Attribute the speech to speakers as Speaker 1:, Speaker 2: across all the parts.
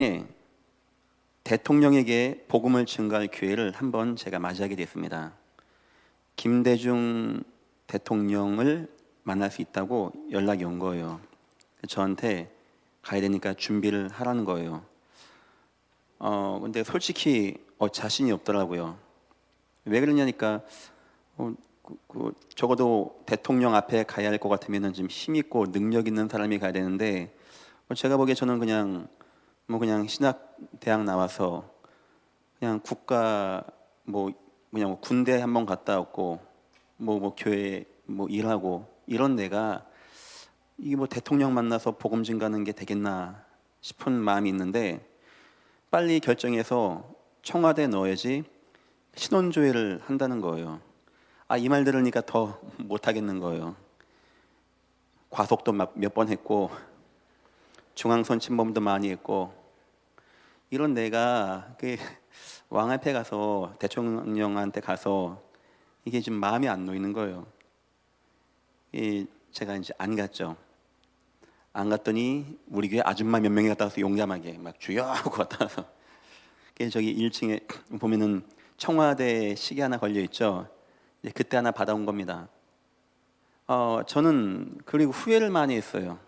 Speaker 1: 예, 대통령에게 복음을 증거할 기회를 한번 제가 맞이하게 됐습니다. 김대중 대통령을 만날 수 있다고 연락이 온 거예요. 저한테 가야 되니까 준비를 하라는 거예요. 근데 솔직히 자신이 없더라고요. 왜 그러냐니까 적어도 대통령 앞에 가야 할 것 같으면 좀 힘 있고 능력 있는 사람이 가야 되는데 제가 보기에 저는 그냥 신학 대학 나와서 그냥 국가 그냥 군대 한번 갔다 왔고 교회 일하고 이런 내가 이게 대통령 만나서 복음 증가하는 게 되겠나 싶은 마음이 있는데 빨리 결정해서 청와대에 넣어야지 신원조회를 한다는 거예요. 이 말 들으니까 더 못하겠는 거예요. 과속도 몇 번 했고 중앙선 침범도 많이 했고 이런 내가 왕 앞에 가서 대통령한테 가서 이게 지금 마음이 안 놓이는 거예요. 제가 이제 안 갔죠. 안 갔더니 우리 교회 아줌마 몇 명이 갔다 와서 용감하게 막 주여 하고 갔다 와서 저기 1층에 보면은 청와대 시계 하나 걸려 있죠. 그때 하나 받아온 겁니다. 저는 그리고 후회를 많이 했어요.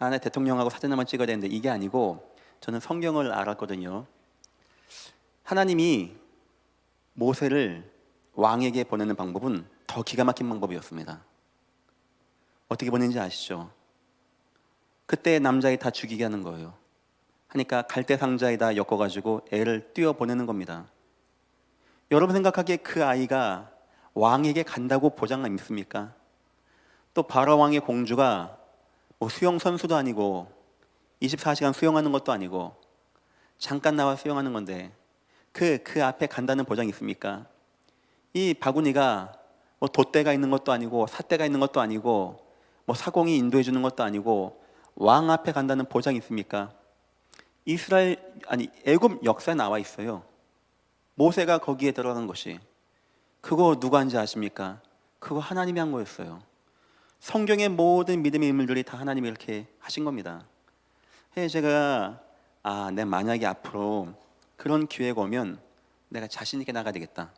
Speaker 1: 내 대통령하고 사진 한번 찍어야 되는데 이게 아니고 저는 성경을 알았거든요. 하나님이 모세를 왕에게 보내는 방법은 더 기가 막힌 방법이었습니다. 어떻게 보낸지 아시죠? 그때 남자애 다 죽이게 하는 거예요. 하니까 갈대 상자에다 엮어가지고 애를 띄워 보내는 겁니다. 여러분 생각하기에 그 아이가 왕에게 간다고 보장은 있습니까? 또 바로 왕의 공주가 수영 선수도 아니고 24시간 수영하는 것도 아니고 잠깐 나와 수영하는 건데 그 앞에 간다는 보장이 있습니까? 이 바구니가 돛대가 있는 것도 아니고 삿대가 있는 것도 아니고 사공이 인도해 주는 것도 아니고 왕 앞에 간다는 보장이 있습니까? 애굽 역사에 나와 있어요. 모세가 거기에 들어간 것이 그거 누가 한지 아십니까? 그거 하나님이 한 거였어요. 성경의 모든 믿음의 인물들이 다 하나님이 이렇게 하신 겁니다. 제가 내 만약에 앞으로 그런 기회가 오면 내가 자신 있게 나가야 되겠다.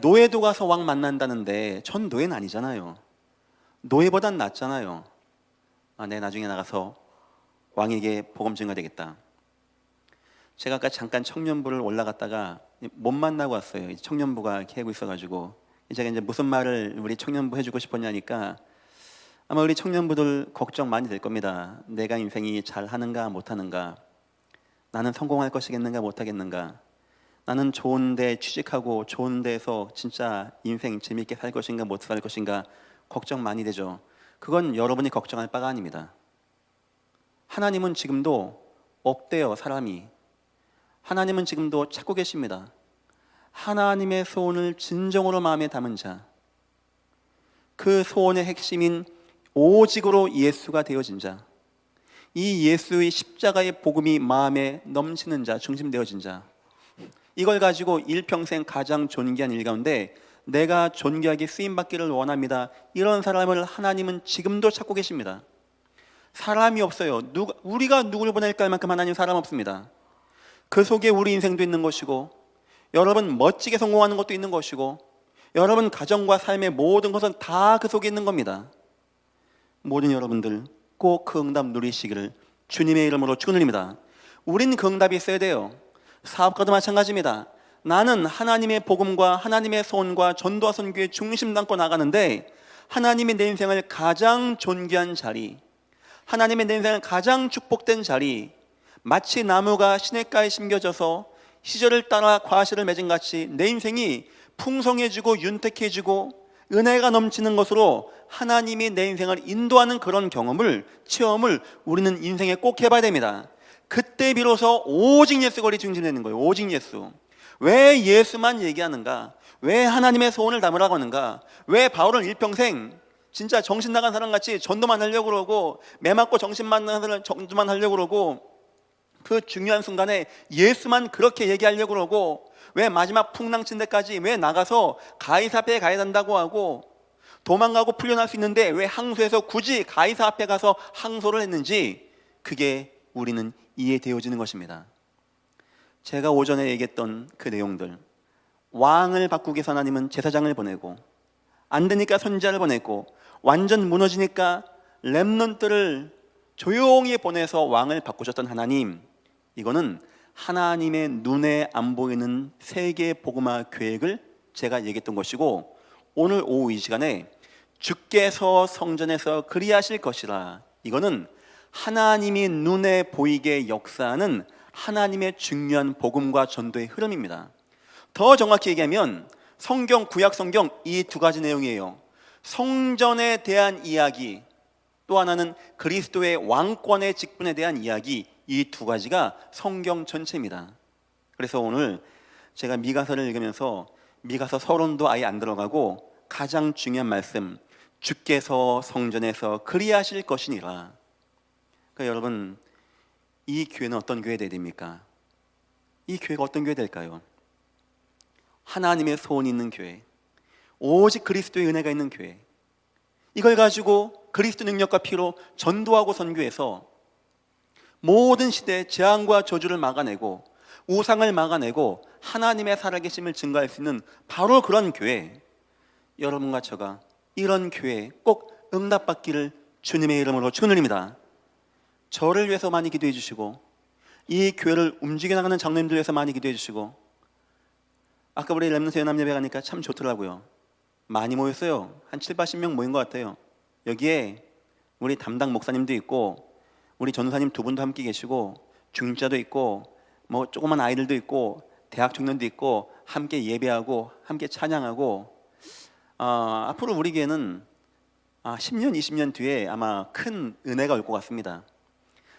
Speaker 1: 노예도 가서 왕 만난다는데 전 노예는 아니잖아요. 노예보단 낫잖아요. 내가 나중에 나가서 왕에게 복음 증거해야 되겠다. 제가 아까 잠깐 청년부를 올라갔다가 못 만나고 왔어요. 청년부가 이렇게 하고 있어가지고 제가 이제 무슨 말을 우리 청년부 해주고 싶었냐니까 아마 우리 청년부들 걱정 많이 될 겁니다. 내가 인생이 잘하는가 못하는가, 나는 성공할 것이겠는가 못하겠는가, 나는 좋은 데 취직하고 좋은 데서 진짜 인생 재밌게 살 것인가 못 살 것인가 걱정 많이 되죠. 그건 여러분이 걱정할 바가 아닙니다. 하나님은 지금도 없대요. 사람이 하나님은 지금도 찾고 계십니다. 하나님의 소원을 진정으로 마음에 담은 자, 그 소원의 핵심인 오직으로 예수가 되어진 자, 이 예수의 십자가의 복음이 마음에 넘치는 자, 중심되어진 자, 이걸 가지고 일평생 가장 존귀한 일 가운데 내가 존귀하게 쓰임받기를 원합니다. 이런 사람을 하나님은 지금도 찾고 계십니다. 사람이 없어요. 우리가 누구를 보낼까 할 만큼 하나님 사람 없습니다. 그 속에 우리 인생도 있는 것이고 여러분 멋지게 성공하는 것도 있는 것이고 여러분 가정과 삶의 모든 것은 다 그 속에 있는 겁니다. 모든 여러분들 꼭 그 응답 누리시기를 주님의 이름으로 축원드립니다. 우린 그 응답이 있어야 돼요. 사업가도 마찬가지입니다. 나는 하나님의 복음과 하나님의 소원과 전도와 선교에 중심 담고 나가는데 하나님이 내 인생을 가장 존귀한 자리, 하나님의 내 인생을 가장 축복된 자리, 마치 나무가 시냇가에 심겨져서 시절을 따라 과실을 맺은 같이 내 인생이 풍성해지고 윤택해지고 은혜가 넘치는 것으로 하나님이 내 인생을 인도하는 그런 체험을 우리는 인생에 꼭 해봐야 됩니다. 그때 비로소 오직 예수 거리 중심되는 거예요. 오직 예수. 왜 예수만 얘기하는가? 왜 하나님의 소원을 담으라고 하는가? 왜 바울은 일평생 진짜 정신 나간 사람같이 전도만 하려고 그러고 매 맞고 정신만 나간 사람 전도만 하려고 그러고 그 중요한 순간에 예수만 그렇게 얘기하려고 그러고 왜 마지막 풍랑친 데까지 왜 나가서 가이사 앞에 가야 된다고 하고 도망가고 풀려날 수 있는데 왜 항소해서 굳이 가이사 앞에 가서 항소를 했는지, 그게 우리는 이해되어지는 것입니다. 제가 오전에 얘기했던 그 내용들, 왕을 바꾸기 위해서 하나님은 제사장을 보내고, 안 되니까 선지자를 보내고, 완전 무너지니까 렘넌트를 조용히 보내서 왕을 바꾸셨던 하나님, 이거는 하나님의 눈에 안 보이는 세계 복음화 계획을 제가 얘기했던 것이고, 오늘 오후 이 시간에 주께서 성전에서 그리하실 것이라, 이거는 하나님이 눈에 보이게 역사하는 하나님의 중요한 복음과 전도의 흐름입니다. 더 정확히 얘기하면 성경, 구약 성경 이 두 가지 내용이에요. 성전에 대한 이야기, 또 하나는 그리스도의 왕권의 직분에 대한 이야기, 이 두 가지가 성경 전체입니다. 그래서 오늘 제가 미가서를 읽으면서 미가서 서론도 아예 안 들어가고 가장 중요한 말씀, 주께서 성전에서 그리하실 것이니라. 그러니까 여러분, 이 교회는 어떤 교회 돼야 됩니까? 이 교회가 어떤 교회 될까요? 하나님의 소원이 있는 교회, 오직 그리스도의 은혜가 있는 교회, 이걸 가지고 그리스도 능력과 피로 전도하고 선교해서 모든 시대의 재앙과 저주를 막아내고 우상을 막아내고 하나님의 살아계심을 증거할 수 있는 바로 그런 교회, 여러분과 저가 이런 교회에 꼭 응답받기를 주님의 이름으로 축원드립니다. 저를 위해서 많이 기도해 주시고, 이 교회를 움직여 나가는 장로님들 위해서 많이 기도해 주시고, 아까 우리 렘넌트 연합예배 가니까 참 좋더라고요. 많이 모였어요. 한 7, 80명 모인 것 같아요. 여기에 우리 담당 목사님도 있고, 우리 전도사님 두 분도 함께 계시고, 중직자도 있고, 뭐 조그만 아이들도 있고, 대학 청년도 있고, 함께 예배하고 함께 찬양하고, 앞으로 우리 교회는 10년, 20년 뒤에 아마 큰 은혜가 올 것 같습니다.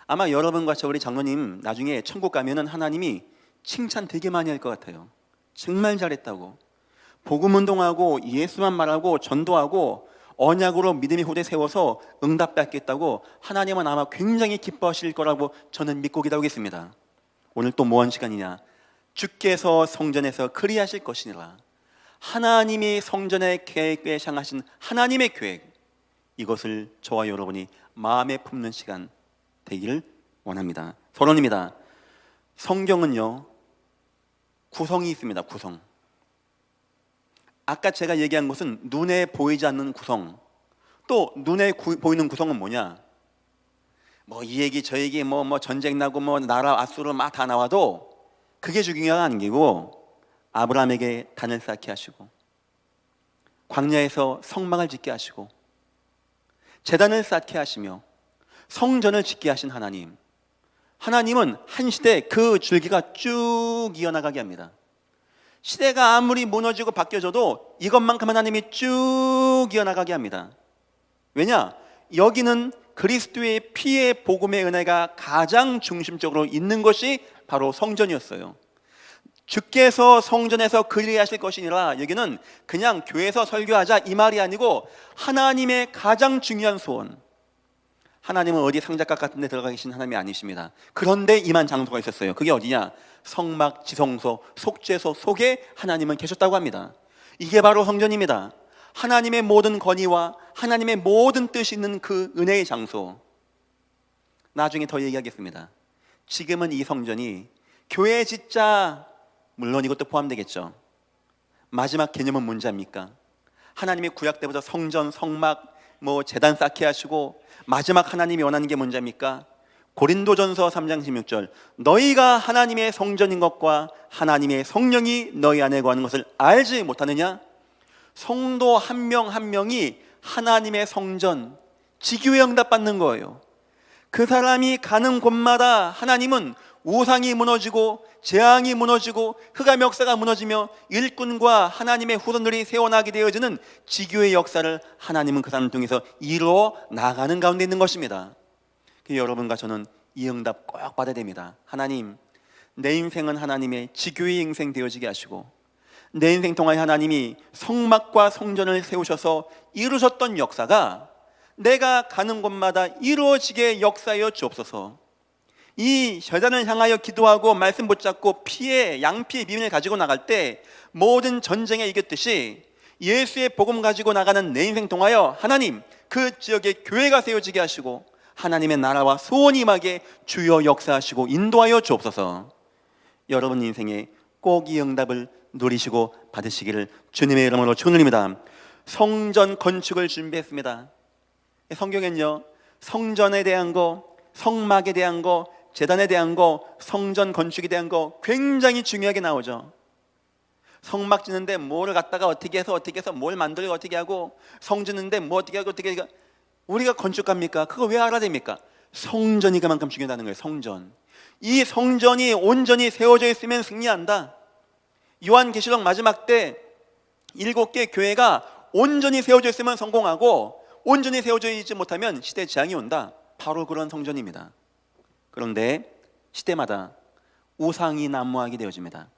Speaker 1: 아마 여러분과 저 우리 장로님 나중에 천국 가면은 하나님이 칭찬 되게 많이 할 것 같아요. 정말 잘했다고, 복음 운동하고 예수만 말하고 전도하고 언약으로 믿음의 후대 세워서 응답받겠다고 하나님은 아마 굉장히 기뻐하실 거라고 저는 믿고 기도하겠습니다. 오늘 또 뭐 한 시간이냐? 주께서 성전에서 그리하실 것이니라. 하나님이 성전의 계획에 향하신 하나님의 계획, 이것을 저와 여러분이 마음에 품는 시간 되기를 원합니다. 서론입니다. 성경은요, 구성이 있습니다. 구성. 아까 제가 얘기한 것은 눈에 보이지 않는 구성. 또 눈에 보이는 구성은 뭐냐? 뭐 이 얘기 저 얘기 뭐 전쟁 나고 뭐 나라 아수르 막 다 나와도 그게 중요한 게 아니고, 아브라함에게 단을 쌓게 하시고, 광야에서 성막을 짓게 하시고, 제단을 쌓게 하시며 성전을 짓게 하신 하나님, 하나님은 한 시대 그 줄기가 쭉 이어나가게 합니다. 시대가 아무리 무너지고 바뀌어져도 이것만큼 하나님이 쭉 이어나가게 합니다. 왜냐? 여기는 그리스도의 피의 복음의 은혜가 가장 중심적으로 있는 것이 바로 성전이었어요. 주께서 성전에서 그리하실 것이니라, 여기는 그냥 교회에서 설교하자 이 말이 아니고 하나님의 가장 중요한 소원. 하나님은 어디 상자각 같은 데 들어가 계신 하나님이 아니십니다. 그런데 임한 장소가 있었어요. 그게 어디냐? 성막, 지성소, 속죄소 속에 하나님은 계셨다고 합니다. 이게 바로 성전입니다. 하나님의 모든 권위와 하나님의 모든 뜻이 있는 그 은혜의 장소. 나중에 더 얘기하겠습니다. 지금은 이 성전이 교회 짓자, 물론 이것도 포함되겠죠. 마지막 개념은 뭔지 압니까? 하나님의 구약 때부터 성전, 성막, 제단 쌓게 하시고 마지막 하나님이 원하는 게 뭔지 압니까? 고린도전서 3장 16절, 너희가 하나님의 성전인 것과 하나님의 성령이 너희 안에 거하는 것을 알지 못하느냐? 성도 한 명 한 명이 하나님의 성전, 지교에 응답받는 거예요. 그 사람이 가는 곳마다 하나님은 우상이 무너지고 재앙이 무너지고 흑암의 역사가 무너지며 일꾼과 하나님의 후손들이 세워나게 되어지는 지교의 역사를 하나님은 그 사람 통해서 이루어 나가는 가운데 있는 것입니다. 여러분과 저는 이 응답 꼭 받아야 됩니다. 하나님, 내 인생은 하나님의 지교의 인생 되어지게 하시고, 내 인생 통하여 하나님이 성막과 성전을 세우셔서 이루셨던 역사가 내가 가는 곳마다 이루어지게 역사하여 주옵소서. 이 제단을 향하여 기도하고 말씀 붙잡고 양피의 비밀을 가지고 나갈 때 모든 전쟁에 이겼듯이 예수의 복음 가지고 나가는 내 인생 통하여 하나님 그 지역에 교회가 세워지게 하시고, 하나님의 나라와 소원이 임하게 주여 역사하시고 인도하여 주옵소서. 여러분 인생에 꼭 이 응답을 누리시고 받으시기를 주님의 이름으로 축원드립니다. 성전 건축을 준비했습니다. 성경엔요, 성전에 대한 거, 성막에 대한 거, 제단에 대한 거, 성전 건축에 대한 거 굉장히 중요하게 나오죠. 성막 짓는데 뭐를 갖다가 어떻게 해서 뭘 만들고 어떻게 하고, 성 짓는데 뭐 어떻게 하고 어떻게 하고. 우리가 건축가입니까? 그거 왜 알아야 됩니까? 성전이 그만큼 중요하다는 거예요. 성전. 이 성전이 온전히 세워져 있으면 승리한다. 요한계시록 마지막 때 7개 교회가 온전히 세워져 있으면 성공하고, 온전히 세워져 있지 못하면 시대 재앙이 온다. 바로 그런 성전입니다. 그런데 시대마다 우상이 난무하게 되어집니다.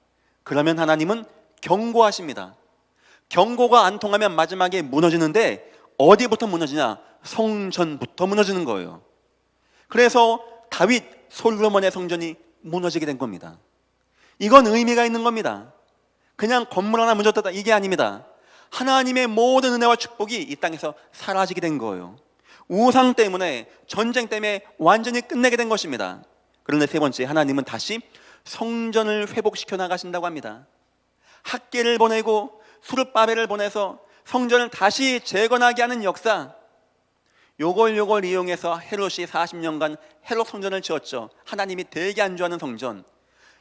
Speaker 1: 그러면 하나님은 경고하십니다. 경고가 안 통하면 마지막에 무너지는데, 어디부터 무너지냐? 성전부터 무너지는 거예요. 그래서 다윗, 솔로몬의 성전이 무너지게 된 겁니다. 이건 의미가 있는 겁니다. 그냥 건물 하나 무너졌다, 이게 아닙니다. 하나님의 모든 은혜와 축복이 이 땅에서 사라지게 된 거예요. 우상 때문에, 전쟁 때문에 완전히 끝내게 된 것입니다. 그런데 세 번째, 하나님은 다시 성전을 회복시켜 나가신다고 합니다. 학계를 보내고 수르바벨을 보내서 성전을 다시 재건하게 하는 역사, 요걸 이용해서 헤롯이 40년간 헤롯 성전을 지었죠. 하나님이 되게 안 좋아하는 성전.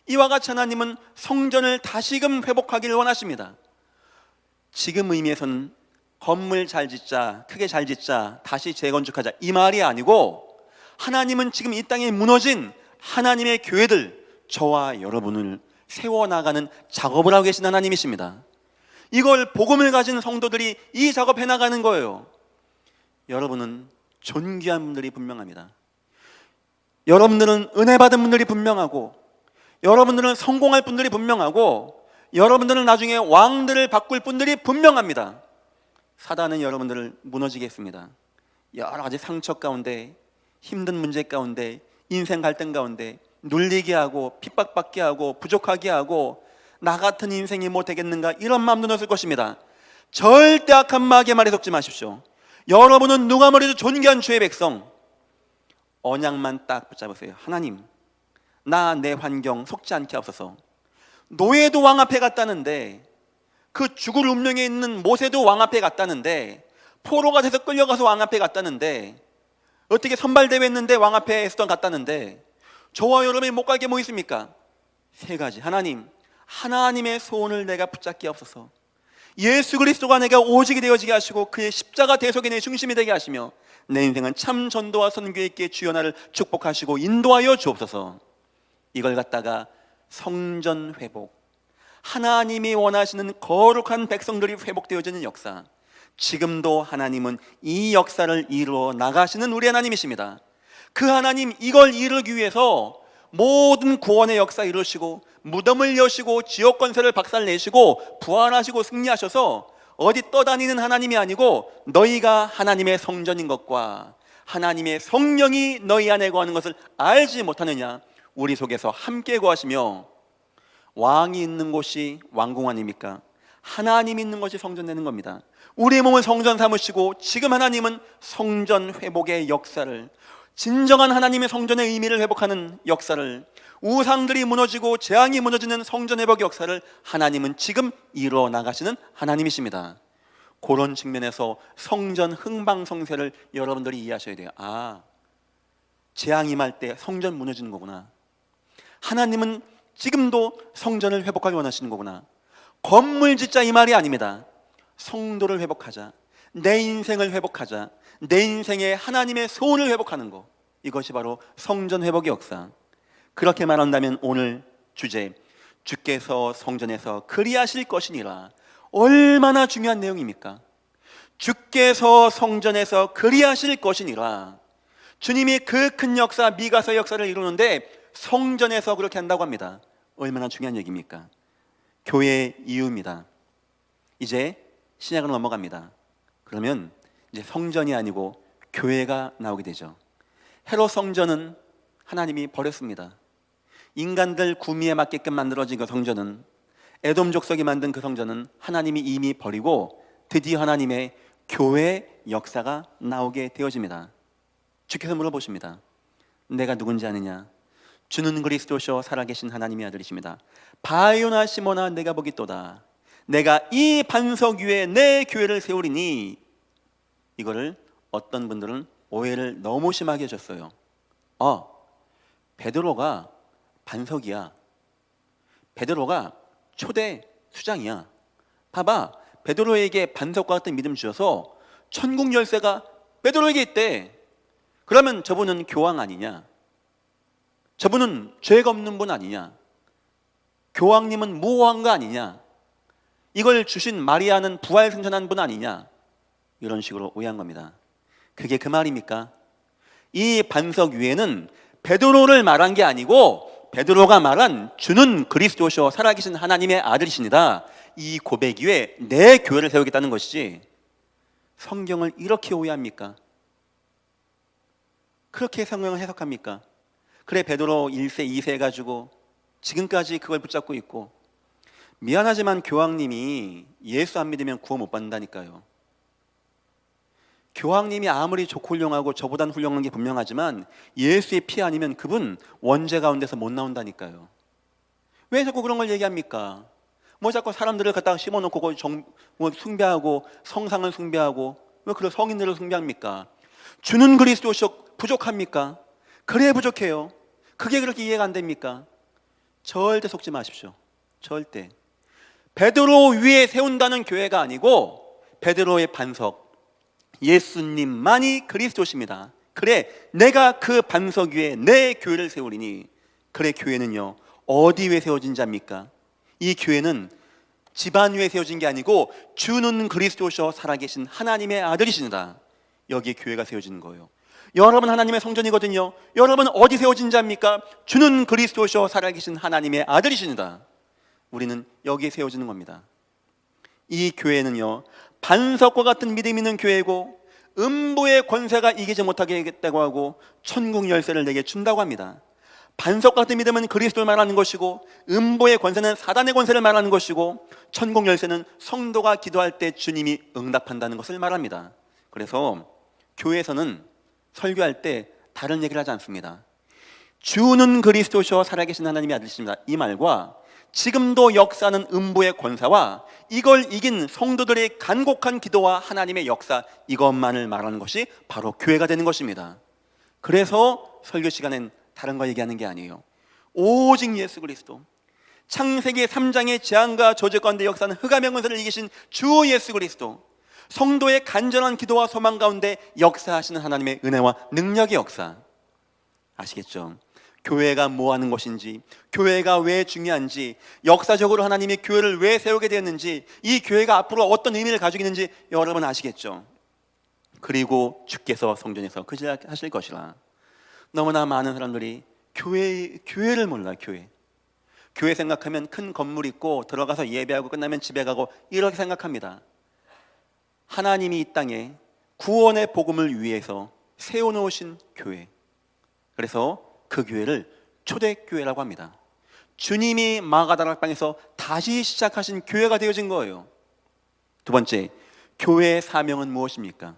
Speaker 1: 이와 같이 하나님은 성전을 다시금 회복하기를 원하십니다. 지금 의미에서는 건물 잘 짓자, 크게 잘 짓자, 다시 재건축하자, 이 말이 아니고, 하나님은 지금 이 땅에 무너진 하나님의 교회들, 저와 여러분을 세워나가는 작업을 하고 계신 하나님이십니다. 이걸 복음을 가진 성도들이 이 작업해 나가는 거예요. 여러분은 존귀한 분들이 분명합니다. 여러분들은 은혜 받은 분들이 분명하고, 여러분들은 성공할 분들이 분명하고, 여러분들은 나중에 왕들을 바꿀 분들이 분명합니다. 사단은 여러분들을 무너지게 했습니다. 여러 가지 상처 가운데, 힘든 문제 가운데, 인생 갈등 가운데 눌리게 하고, 핍박받게 하고, 부족하게 하고, 나 같은 인생이 뭐 되겠는가, 이런 마음도 넣었을 것입니다. 절대 악한 마귀의 말에 속지 마십시오. 여러분은 누가 뭐래도 존귀한 주의 백성. 언약만 딱 붙잡으세요. 하나님, 나 내 환경 속지 않게 하옵소서. 노예도 왕 앞에 갔다는데, 그 죽을 운명에 있는 모세도 왕 앞에 갔다는데, 포로가 돼서 끌려가서 왕 앞에 갔다는데, 어떻게 선발대회 했는데 왕 앞에 에스더 갔다는데, 저와 여러분이 못 가게 뭐 있습니까? 세 가지. 하나님, 하나님의 소원을 내가 붙잡게 하옵소서. 예수 그리스도가 내가 오직이 되어지게 하시고, 그의 십자가 대속이 내 중심이 되게 하시며, 내 인생은 참 전도와 선교에 있게 주여 나를 축복하시고 인도하여 주옵소서. 이걸 갖다가 성전 회복, 하나님이 원하시는 거룩한 백성들이 회복되어지는 역사, 지금도 하나님은 이 역사를 이루어 나가시는 우리 하나님이십니다. 그 하나님, 이걸 이루기 위해서 모든 구원의 역사 이루시고, 무덤을 여시고 지옥 권세를 박살내시고 부활하시고 승리하셔서 어디 떠다니는 하나님이 아니고, 너희가 하나님의 성전인 것과 하나님의 성령이 너희 안에 거하는 것을 알지 못하느냐, 우리 속에서 함께 거하시며, 왕이 있는 곳이 왕궁 아닙니까? 하나님이 있는 것이 성전 되는 겁니다. 우리의 몸은 성전 삼으시고, 지금 하나님은 성전 회복의 역사를, 진정한 하나님의 성전의 의미를 회복하는 역사를, 우상들이 무너지고 재앙이 무너지는 성전 회복 역사를 하나님은 지금 이루어 나가시는 하나님이십니다. 그런 측면에서 성전 흥방성쇠를 여러분들이 이해하셔야 돼요. 아, 재앙이 임할 때 성전 무너지는 거구나. 하나님은 지금도 성전을 회복하기 원하시는 거구나. 건물 짓자, 이 말이 아닙니다. 성도를 회복하자, 내 인생을 회복하자, 내 인생의 하나님의 소원을 회복하는 것, 이것이 바로 성전 회복의 역사. 그렇게 말한다면 오늘 주제, 주께서 성전에서 그리하실 것이니라, 얼마나 중요한 내용입니까? 주께서 성전에서 그리하실 것이니라. 주님이 그 큰 역사, 미가서의 역사를 이루는데 성전에서 그렇게 한다고 합니다. 얼마나 중요한 얘기입니까? 교회의 이유입니다. 이제 신약으로 넘어갑니다. 그러면 이제 성전이 아니고 교회가 나오게 되죠. 헤롯 성전은 하나님이 버렸습니다. 인간들 구미에 맞게끔 만들어진 그 성전은, 에돔 족속이 만든 그 성전은 하나님이 이미 버리고, 드디어 하나님의 교회 역사가 나오게 되어집니다. 주께서 물어보십니다. 내가 누군지 아느냐? 주는 그리스도시요 살아계신 하나님의 아들이십니다. 바요나 시몬아 내가 보기 또다. 내가 이 반석 위에 내 교회를 세우리니. 이거를 어떤 분들은 오해를 너무 심하게 해줬어요. 베드로가 반석이야. 베드로가 초대 수장이야. 봐봐, 베드로에게 반석과 같은 믿음 주셔서 천국 열쇠가 베드로에게 있대. 그러면 저분은 교황 아니냐? 저분은 죄가 없는 분 아니냐? 교황님은 무호한 거 아니냐? 이걸 주신 마리아는 부활 생존한 분 아니냐? 이런 식으로 오해한 겁니다. 그게 그 말입니까? 이 반석 위에는 베드로를 말한 게 아니고 베드로가 말한 주는 그리스도시요 살아계신 하나님의 아들이십니다. 이 고백 위에 내 교회를 세우겠다는 것이지, 성경을 이렇게 오해합니까? 그렇게 성경을 해석합니까? 그래, 베드로 1세 2세 해가지고 지금까지 그걸 붙잡고 있고, 미안하지만 교황님이 예수 안 믿으면 구원 못 받는다니까요. 교황님이 아무리 좋고 훌륭하고 저보단 훌륭한 게 분명하지만 예수의 피 아니면 그분 원죄 가운데서 못 나온다니까요. 왜 자꾸 그런 걸 얘기합니까? 뭐 자꾸 사람들을 갖다가 심어놓고 숭배하고 성상을 숭배하고 왜 그런 성인들을 숭배합니까? 주는 그리스도시요 부족합니까? 그래 부족해요. 그게 그렇게 이해가 안 됩니까? 절대 속지 마십시오. 절대. 베드로 위에 세운다는 교회가 아니고 베드로의 반석 예수님만이 그리스도십니다. 그래, 내가 그 반석 위에 내 교회를 세우리니. 그래, 교회는요 어디 위에 세워진 자입니까? 이 교회는 집안 위에 세워진 게 아니고 주는 그리스도시요 살아계신 하나님의 아들이십니다. 여기에 교회가 세워지는 거예요. 여러분 하나님의 성전이거든요. 여러분 어디 세워진 자입니까? 주는 그리스도시요 살아계신 하나님의 아들이십니다. 우리는 여기에 세워지는 겁니다. 이 교회는요 반석과 같은 믿음 있는 교회고 음부의 권세가 이기지 못하게 하겠다고 하고 천국 열쇠를 내게 준다고 합니다. 반석 같은 믿음은 그리스도를 말하는 것이고 음부의 권세는 사단의 권세를 말하는 것이고 천국 열쇠는 성도가 기도할 때 주님이 응답한다는 것을 말합니다. 그래서 교회에서는 설교할 때 다른 얘기를 하지 않습니다. 주는 그리스도시요 살아계신 하나님의 아들이십니다. 이 말과 지금도 역사하는 음부의 권세와 이걸 이긴 성도들의 간곡한 기도와 하나님의 역사, 이것만을 말하는 것이 바로 교회가 되는 것입니다. 그래서 설교 시간엔 다른 거 얘기하는 게 아니에요. 오직 예수 그리스도, 창세기 3장의 재앙과 저주 가운데 역사하는 흑암의 권세를 이기신 주 예수 그리스도, 성도의 간절한 기도와 소망 가운데 역사하시는 하나님의 은혜와 능력의 역사. 아시겠죠? 교회가 뭐 하는 것인지, 교회가 왜 중요한지, 역사적으로 하나님이 교회를 왜 세우게 되었는지, 이 교회가 앞으로 어떤 의미를 가지고 있는지 여러분 아시겠죠? 그리고 주께서 성전에서 그 일 하실 것이라. 너무나 많은 사람들이 교회를 몰라요. 교회 생각하면 큰 건물 있고 들어가서 예배하고 끝나면 집에 가고 이렇게 생각합니다. 하나님이 이 땅에 구원의 복음을 위해서 세워놓으신 교회, 그래서 그 교회를 초대교회라고 합니다. 주님이 마가다락 방에서 다시 시작하신 교회가 되어진 거예요. 두 번째, 교회의 사명은 무엇입니까?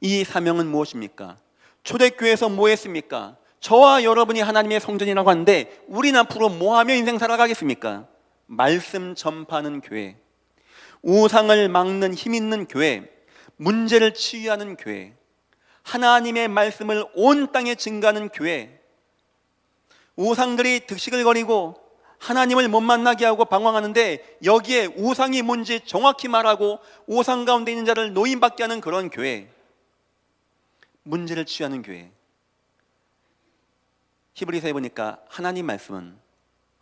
Speaker 1: 이 사명은 무엇입니까? 초대교회에서 뭐 했습니까? 저와 여러분이 하나님의 성전이라고 하는데 우리는 앞으로 뭐 하며 인생 살아가겠습니까? 말씀 전파하는 교회, 우상을 막는 힘 있는 교회, 문제를 치유하는 교회, 하나님의 말씀을 온 땅에 증가하는 교회. 우상들이 득식을 거리고 하나님을 못 만나게 하고 방황하는데 여기에 우상이 뭔지 정확히 말하고 우상 가운데 있는 자를 노인받게 하는 그런 교회, 문제를 치유하는 교회. 히브리서에 보니까 하나님 말씀은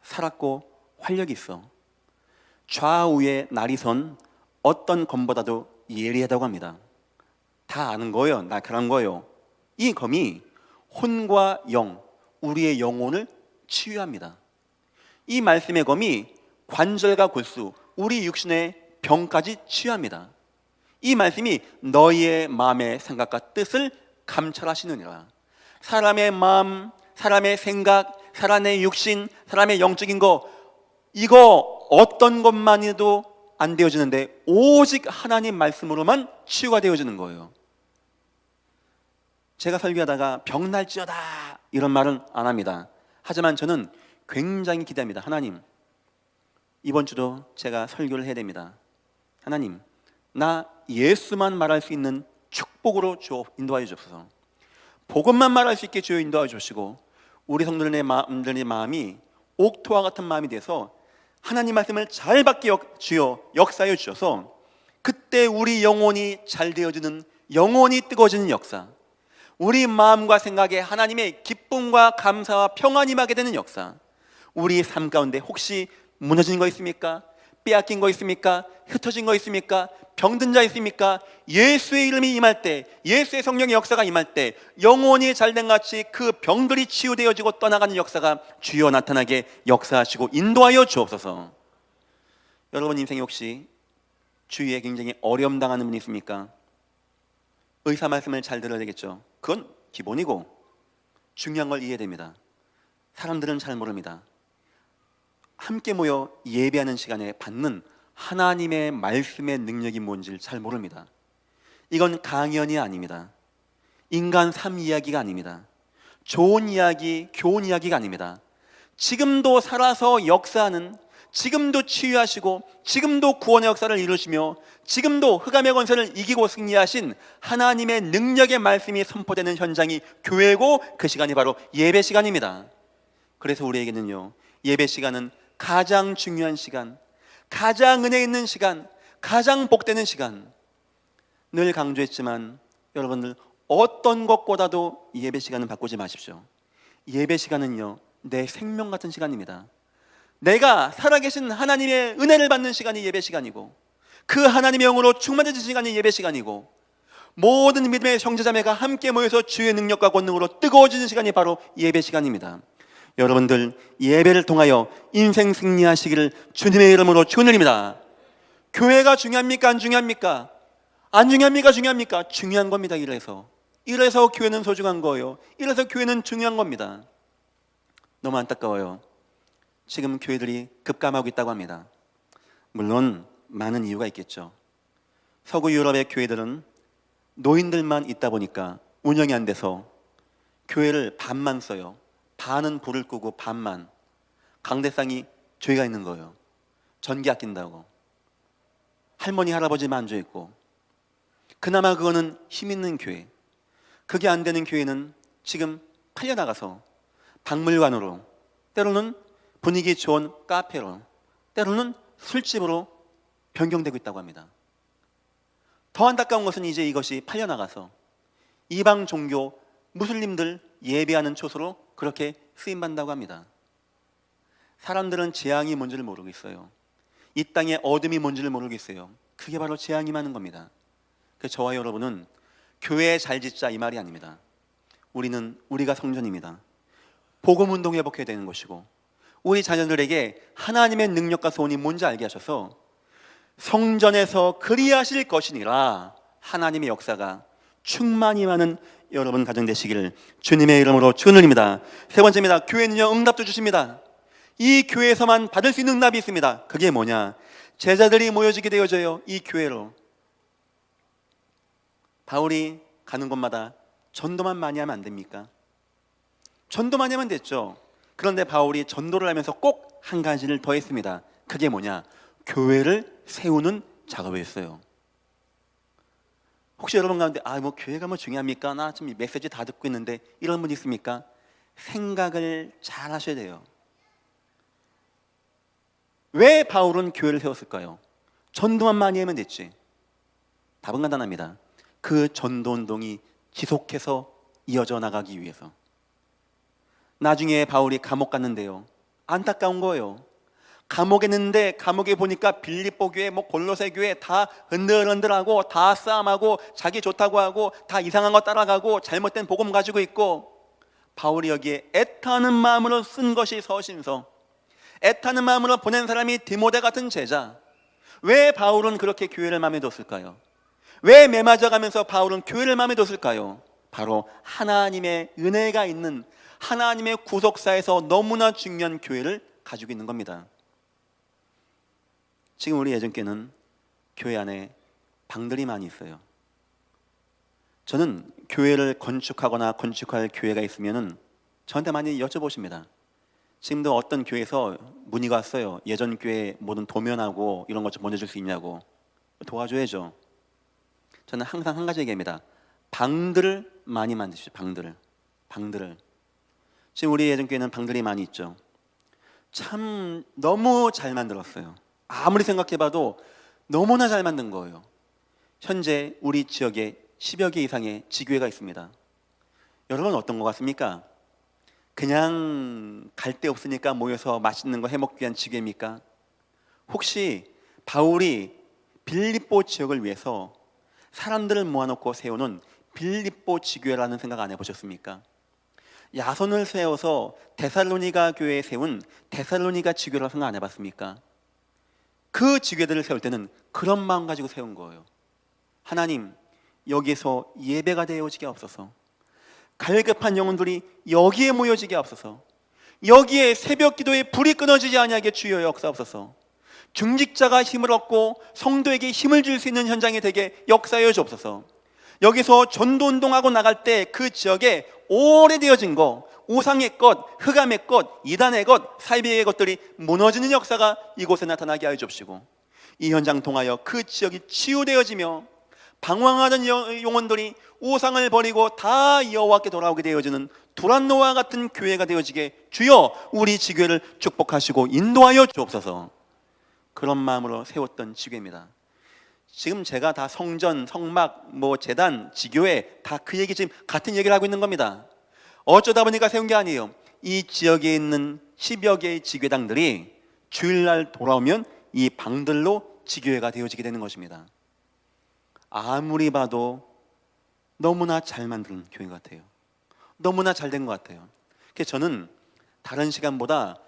Speaker 1: 살았고 활력이 있어 좌우에 날이 선 어떤 검보다도 예리하다고 합니다. 다 아는 거예요. 날카로운 거예요. 이 검이 혼과 영, 우리의 영혼을 치유합니다. 이 말씀의 검이 관절과 골수, 우리 육신의 병까지 치유합니다. 이 말씀이 너희의 마음의 생각과 뜻을 감찰하시느니라. 사람의 마음, 사람의 생각, 사람의 육신, 사람의 영적인 거, 이거 어떤 것만해도 안 되어지는데 오직 하나님 말씀으로만 치유가 되어지는 거예요. 제가 설교하다가 병날지어다 이런 말은 안 합니다. 하지만 저는 굉장히 기대합니다. 하나님, 이번 주도 제가 설교를 해야 됩니다. 하나님, 나 예수만 말할 수 있는 축복으로 인도하여 주옵소서. 복음만 말할 수 있게 주여 인도하여 주시고, 우리 성도들의 마음이 옥토와 같은 마음이 돼서 하나님 말씀을 잘 받게 주여 역사해 주셔서, 그때 우리 영혼이 잘 되어지는, 영혼이 뜨거워지는 역사, 우리 마음과 생각에 하나님의 기쁨과 감사와 평안이 임하게 되는 역사, 우리 삶 가운데 혹시 무너진 거 있습니까? 빼앗긴 거 있습니까? 흩어진 거 있습니까? 병든 자 있습니까? 예수의 이름이 임할 때, 예수의 성령의 역사가 임할 때 영혼이 잘된 같이 그 병들이 치유되어지고 떠나가는 역사가 주여 나타나게 역사하시고 인도하여 주옵소서. 여러분 인생에 혹시 주위에 굉장히 어려움 당하는 분이 있습니까? 의사 말씀을 잘 들어야 되겠죠. 그건 기본이고 중요한 걸 이해됩니다. 사람들은 잘 모릅니다. 함께 모여 예배하는 시간에 받는 하나님의 말씀의 능력이 뭔지를 잘 모릅니다. 이건 강연이 아닙니다. 인간 삶 이야기가 아닙니다. 좋은 이야기, 교훈 이야기가 아닙니다. 지금도 살아서 역사하는, 지금도 치유하시고 지금도 구원의 역사를 이루시며 지금도 흑암의 권세를 이기고 승리하신 하나님의 능력의 말씀이 선포되는 현장이 교회고, 그 시간이 바로 예배 시간입니다. 그래서 우리에게는요, 예배 시간은 가장 중요한 시간, 가장 은혜 있는 시간, 가장 복되는 시간. 늘 강조했지만 여러분들 어떤 것보다도 예배 시간은 바꾸지 마십시오. 예배 시간은요, 내 생명 같은 시간입니다. 내가 살아계신 하나님의 은혜를 받는 시간이 예배 시간이고, 그 하나님의 영으로 충만해진 시간이 예배 시간이고, 모든 믿음의 형제자매가 함께 모여서 주의 능력과 권능으로 뜨거워지는 시간이 바로 예배 시간입니다. 여러분들 예배를 통하여 인생 승리하시기를 주님의 이름으로 축원드립니다. 교회가 중요합니까? 안 중요합니까? 안 중요합니까? 중요합니까? 중요한 겁니다. 이래서 교회는 소중한 거예요. 이래서 교회는 중요한 겁니다. 너무 안타까워요. 지금 교회들이 급감하고 있다고 합니다. 물론 많은 이유가 있겠죠. 서구 유럽의 교회들은 노인들만 있다 보니까 운영이 안 돼서 교회를 반만 써요. 반은 불을 끄고 반만, 강대상이 죄가 있는 거예요. 전기 아낀다고. 할머니 할아버지만 앉아있고. 그나마 그거는 힘 있는 교회. 그게 안 되는 교회는 지금 팔려나가서 박물관으로, 때로는 분위기 좋은 카페로, 때로는 술집으로 변경되고 있다고 합니다. 더 안타까운 것은 이제 이것이 팔려나가서 이방 종교 무슬림들 예배하는 초소로 그렇게 쓰임받는다고 합니다. 사람들은 재앙이 뭔지를 모르고 있어요. 이 땅에 어둠이 뭔지를 모르고 있어요. 그게 바로 재앙이 많은 겁니다. 그래서 저와 여러분은 교회 잘 짓자 이 말이 아닙니다. 우리가 성전입니다. 복음운동 회복해야 되는 것이고, 우리 자녀들에게 하나님의 능력과 소원이 뭔지 알게 하셔서 성전에서 그리하실 것이니라 하나님의 역사가 충만히 많은 여러분 가정 되시기를 주님의 이름으로 축원드립니다. 세 번째입니다. 교회는요, 응답도 주십니다. 이 교회에서만 받을 수 있는 응답이 있습니다. 그게 뭐냐? 제자들이 모여지게 되어져요. 이 교회로. 바울이 가는 곳마다 전도만 많이 하면 안 됩니까? 전도 많이 하면 됐죠. 그런데 바울이 전도를 하면서 꼭 한 가지를 더 했습니다. 그게 뭐냐? 교회를 세우는 작업이었어요. 혹시 여러분 가운데 교회가 중요합니까? 나 지금 메시지 다 듣고 있는데, 이런 분 있습니까? 생각을 잘 하셔야 돼요. 왜 바울은 교회를 세웠을까요? 전도만 많이 하면 됐지. 답은 간단합니다. 그 전도 운동이 지속해서 이어져 나가기 위해서. 나중에 바울이 감옥 갔는데요, 안타까운 거예요. 감옥에 있는데, 감옥에 보니까 빌립보 교회, 골로새 교회 다 흔들흔들하고, 다 싸움하고, 자기 좋다고 하고, 다 이상한 거 따라가고, 잘못된 복음 가지고 있고, 바울이 여기에 애타는 마음으로 쓴 것이 서신서, 애타는 마음으로 보낸 사람이 디모데 같은 제자. 왜 바울은 그렇게 교회를 마음에 뒀을까요? 왜 매맞아가면서 바울은 교회를 마음에 뒀을까요? 바로 하나님의 은혜가 있는, 하나님의 구속사에서 너무나 중요한 교회를 가지고 있는 겁니다. 지금 우리 예전교회는 교회 안에 방들이 많이 있어요. 저는 교회를 건축하거나 건축할 교회가 있으면은 저한테 많이 여쭤보십니다. 지금도 어떤 교회에서 문의가 왔어요. 예전 교회 모든 도면하고 이런 것 좀 보내줄 수 있냐고. 도와줘야죠. 저는 항상 한 가지 얘기합니다. 방들을 많이 만드십시오. 방들을. 지금 우리 예전 교회는 방들이 많이 있죠. 참 너무 잘 만들었어요. 아무리 생각해봐도 너무나 잘 만든 거예요. 현재 우리 지역에 10여 개 이상의 지교회가 있습니다. 여러분 어떤 것 같습니까? 그냥 갈 데 없으니까 모여서 맛있는 거 해먹기 위한 지교회입니까? 혹시 바울이 빌립보 지역을 위해서 사람들을 모아놓고 세우는 빌립보 지교회라는 생각 안 해보셨습니까? 야손을 세워서 데살로니가 교회에 세운 데살로니가 지교회라고 생각 안 해봤습니까? 그 지교회들을 세울 때는 그런 마음 가지고 세운 거예요. 하나님, 여기에서 예배가 되어지게 없어서, 갈급한 영혼들이 여기에 모여지게 없어서, 여기에 새벽 기도에 불이 끊어지지 아니하게 주여 역사옵소서. 중직자가 힘을 얻고 성도에게 힘을 줄 수 있는 현장이 되게 역사하여 주옵소서. 여기서 전도운동하고 나갈 때 그 지역에 오래되어진 거, 우상의 것, 흑암의 것, 이단의 것, 사이비의 것들이 무너지는 역사가 이곳에 나타나게 하여 주옵시고, 이 현장 통하여 그 지역이 치유되어지며 방황하는 영혼들이 우상을 버리고 다 여호와께 돌아오게 되어지는 두란노와 같은 교회가 되어지게 주여 우리 지교회를 축복하시고 인도하여 주옵소서. 그런 마음으로 세웠던 지교회입니다. 지금 제가 다 성전, 성막, 재단, 지교회 다 그 얘기, 지금 같은 얘기를 하고 있는 겁니다. 어쩌다 보니까 세운 게 아니에요. 이 지역에 있는 10여 개의 지교회당들이 주일날 돌아오면 이 방들로 지교회가 되어지게 되는 것입니다. 아무리 봐도 너무나 잘 만든 교회 같아요. 너무나 잘 된 것 같아요. 그래서 저는 다른 시간보다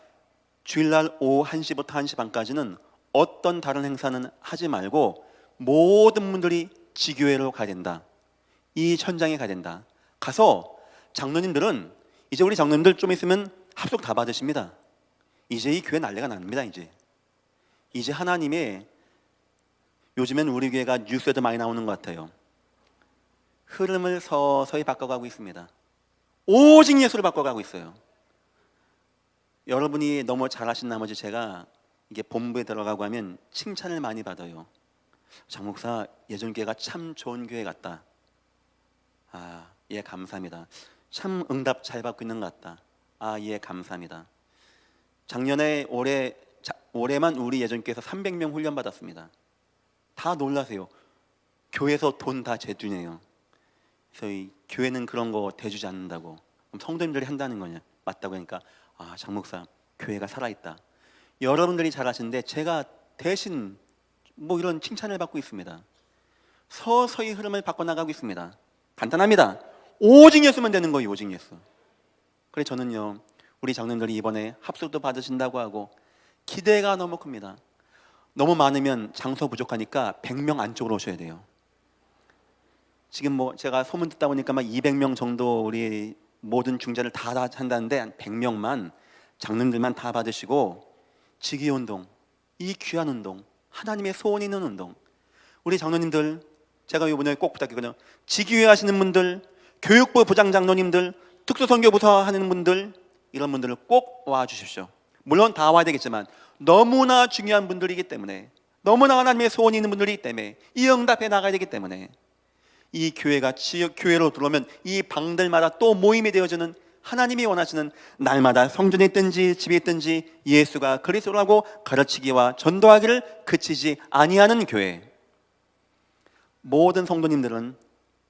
Speaker 1: 주일날 오후 1시부터 1시 반까지는 어떤 다른 행사는 하지 말고 모든 분들이 지교회로 가야 된다. 이 현장에 가야 된다. 가서 장로님들은, 이제 우리 장로님들 좀 있으면 합숙 다 받으십니다. 이제 이 교회 난리가 납니다. 이제 하나님의, 요즘엔 우리 교회가 뉴스에도 많이 나오는 것 같아요. 흐름을 서서히 바꿔가고 있습니다. 오직 예수를 바꿔가고 있어요. 여러분이 너무 잘하신 나머지 제가 이게 본부에 들어가고 하면 칭찬을 많이 받아요. 장 목사, 예전 교회가 참 좋은 교회 같다. 아, 예, 감사합니다. 참 응답 잘 받고 있는 것 같다. 아, 예, 감사합니다. 작년에 올해만 우리 예전 교회에서 300명 훈련 받았습니다. 다 놀라세요. 교회에서 돈 다 제주네요. 그래서 이 교회는 그런 거 대주지 않는다고. 그럼 성도님들이 한다는 거냐? 맞다고 하니까, 아, 장 목사, 교회가 살아있다. 여러분들이 잘하시는데 제가 대신 이런 칭찬을 받고 있습니다. 서서히 흐름을 바꿔나가고 있습니다. 간단합니다. 오직 예수만 되는 거예요. 오직 예수. 그래서 저는요, 우리 장로님들이 이번에 합숙도 받으신다고 하고 기대가 너무 큽니다. 너무 많으면 장소 부족하니까 100명 안쪽으로 오셔야 돼요. 지금 제가 소문 듣다 보니까 200명 정도 우리 모든 중재를 다 한다는데 한 100명만, 장로님들만 다 받으시고 지기운동, 이 귀한 운동, 하나님의 소원이 있는 운동, 우리 장로님들, 제가 이번에 꼭 부탁드리거든요. 지기회 하시는 분들, 교육부 부장 장로님들, 특수선교부서 하는 분들, 이런 분들을 꼭 와주십시오. 물론 다 와야 되겠지만 너무나 중요한 분들이기 때문에, 너무나 하나님의 소원이 있는 분들이기 때문에, 이 응답해 나가야 되기 때문에, 이 교회가 지역 교회로 들어오면 이 방들마다 또 모임이 되어지는, 하나님이 원하시는, 날마다 성전에 있든지 집에 있든지 예수가 그리스도라고 가르치기와 전도하기를 그치지 아니하는 교회. 모든 성도님들은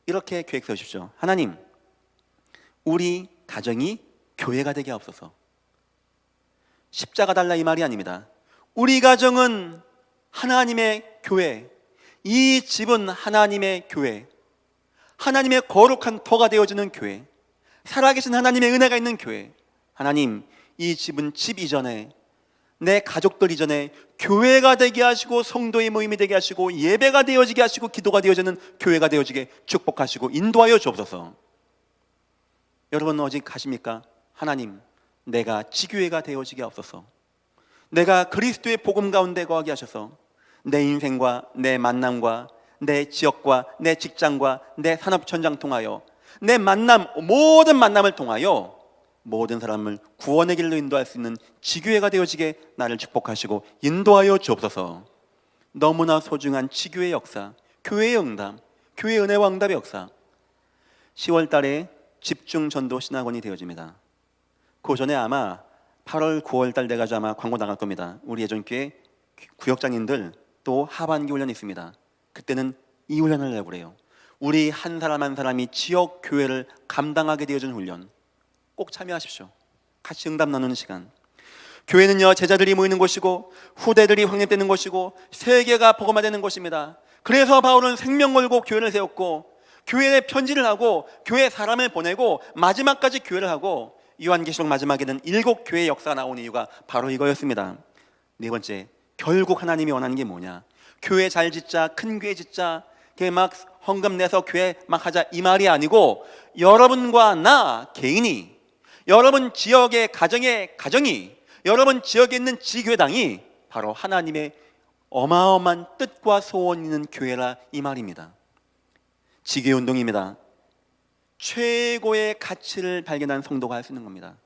Speaker 1: 이렇게 계획 세우십시오. 하나님, 우리 가정이 교회가 되게 하옵소서. 십자가 달라 이 말이 아닙니다. 우리 가정은 하나님의 교회, 이 집은 하나님의 교회, 하나님의 거룩한 터가 되어지는 교회, 살아계신 하나님의 은혜가 있는 교회. 하나님, 이 집은 집 이전에, 내 가족들 이전에 교회가 되게 하시고, 성도의 모임이 되게 하시고, 예배가 되어지게 하시고, 기도가 되어지는 교회가 되어지게 축복하시고 인도하여 주옵소서. 여러분 어디 가십니까? 하나님, 내가 지교회가 되어지게 하옵소서. 내가 그리스도의 복음 가운데 거하게 하셔서 내 인생과 내 만남과 내 지역과 내 직장과 내 산업 현장 통하여 내 만남, 모든 만남을 통하여 모든 사람을 구원의 길로 인도할 수 있는 지교회가 되어지게 나를 축복하시고 인도하여 주옵소서. 너무나 소중한 지교회 역사, 교회의 응답, 교회의 은혜와 응답의 역사. 10월 달에 집중 전도 신학원이 되어집니다. 그 전에 아마 8월, 9월 달 돼가지고 아마 광고 나갈 겁니다. 우리 예전교회 구역장님들 또 하반기 훈련이 있습니다. 그때는 이 훈련을 하려고 그래요. 우리 한 사람 한 사람이 지역 교회를 감당하게 되어진 훈련. 꼭 참여하십시오. 같이 응답 나누는 시간. 교회는요, 제자들이 모이는 곳이고 후대들이 확립되는 곳이고 세계가 복음화되는 곳입니다. 그래서 바울은 생명 걸고 교회를 세웠고 교회에 편지를 하고 교회 사람을 보내고 마지막까지 교회를 하고 요한계시록 마지막에는 7교회의 역사가 나온 이유가 바로 이거였습니다. 네 번째, 결국 하나님이 원하는 게 뭐냐? 교회 잘 짓자, 큰 교회 짓자, 막 헌금 내서 교회 막 하자, 이 말이 아니고 여러분과 나 개인이, 여러분 지역의 가정이, 여러분 지역에 있는 지교회당이 바로 하나님의 어마어마한 뜻과 소원이 있는 교회라, 이 말입니다. 지교회 운동입니다. 최고의 가치를 발견한 성도가 할 수 있는 겁니다.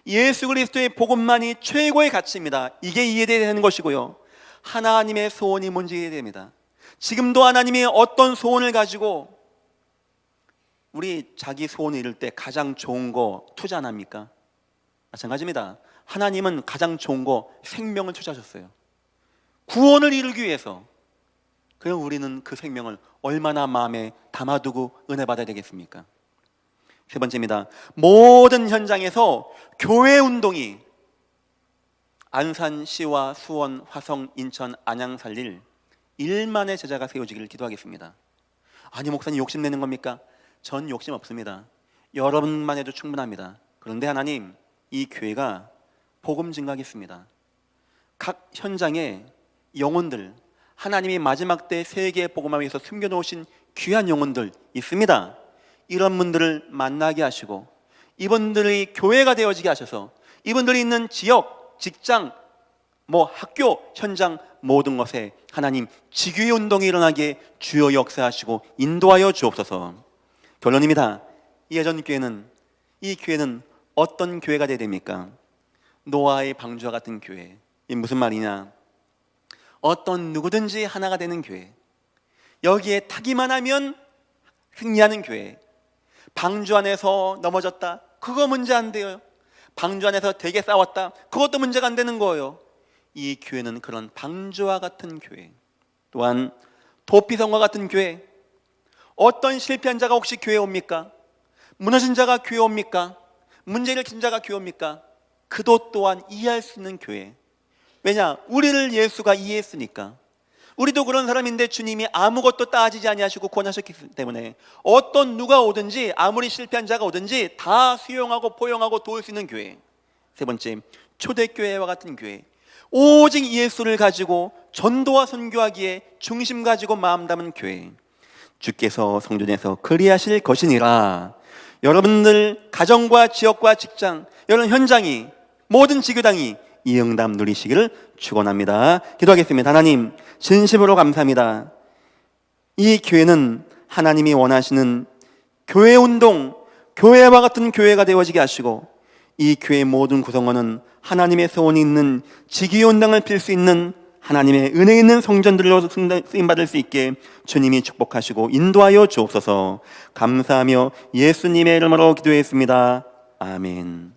Speaker 1: 예수 그리스도의 복음만이 최고의 가치입니다. 이게 이해되어야 되는 것이고요, 하나님의 소원이 뭔지 이해해야 됩니다. 지금도 하나님이 어떤 소원을 가지고 우리 자기 소원을 이룰 때 가장 좋은 거 투자 안 합니까? 마찬가지입니다. 하나님은 가장 좋은 거 생명을 투자하셨어요. 구원을 이루기 위해서. 그럼 우리는 그 생명을 얼마나 마음에 담아두고 은혜 받아야 되겠습니까? 세 번째입니다. 모든 현장에서 교회 운동이 안산시와 수원, 화성, 인천, 안양 살릴 1만의 제자가 세워지기를 기도하겠습니다. 아니 목사님 욕심내는 겁니까? 전 욕심 없습니다. 여러분만 해도 충분합니다. 그런데 하나님, 이 교회가 복음 증가하겠습니다. 각 현장에 영혼들, 하나님이 마지막 때 세계 복음화 위해서 숨겨놓으신 귀한 영혼들 있습니다. 이런 분들을 만나게 하시고 이분들이 교회가 되어지게 하셔서 이분들이 있는 지역, 직장, 학교, 현장 모든 것에 하나님 지교회 운동이 일어나게 주여 역사하시고 인도하여 주옵소서. 결론입니다. 이 교회는 어떤 교회가 되어야 됩니까? 노아의 방주와 같은 교회. 이 무슨 말이냐? 어떤 누구든지 하나가 되는 교회, 여기에 타기만 하면 승리하는 교회. 방주 안에서 넘어졌다, 그거 문제 안 돼요. 방주 안에서 되게 싸웠다, 그것도 문제가 안 되는 거예요. 이 교회는 그런 방주와 같은 교회. 또한 도피성과 같은 교회. 어떤 실패한 자가 혹시 교회에 옵니까? 무너진 자가 교회에 옵니까? 문제를 일으킨 자가 교회에 옵니까? 그도 또한 이해할 수 있는 교회. 왜냐? 우리를 예수가 이해했으니까. 우리도 그런 사람인데 주님이 아무것도 따지지 아니하시고 구원하셨기 때문에 어떤 누가 오든지, 아무리 실패한 자가 오든지 다 수용하고 포용하고 도울 수 있는 교회. 세 번째, 초대교회와 같은 교회. 오직 예수를 가지고 전도와 선교하기에 중심 가지고 마음 담은 교회. 주께서 성전에서 그리하실 것이니라. 여러분들 가정과 지역과 직장, 여러분 현장이, 모든 지교당이 이 응답 누리시기를 축원합니다. 기도하겠습니다. 하나님, 진심으로 감사합니다. 이 교회는 하나님이 원하시는 교회 운동, 교회와 같은 교회가 되어지게 하시고 이 교회의 모든 구성원은 하나님의 소원이 있는 지교회 운동을 필 수 있는 하나님의 은혜 있는 성전들로 쓰임받을 수 있게 주님이 축복하시고 인도하여 주옵소서. 감사하며 예수님의 이름으로 기도했습니다. 아멘.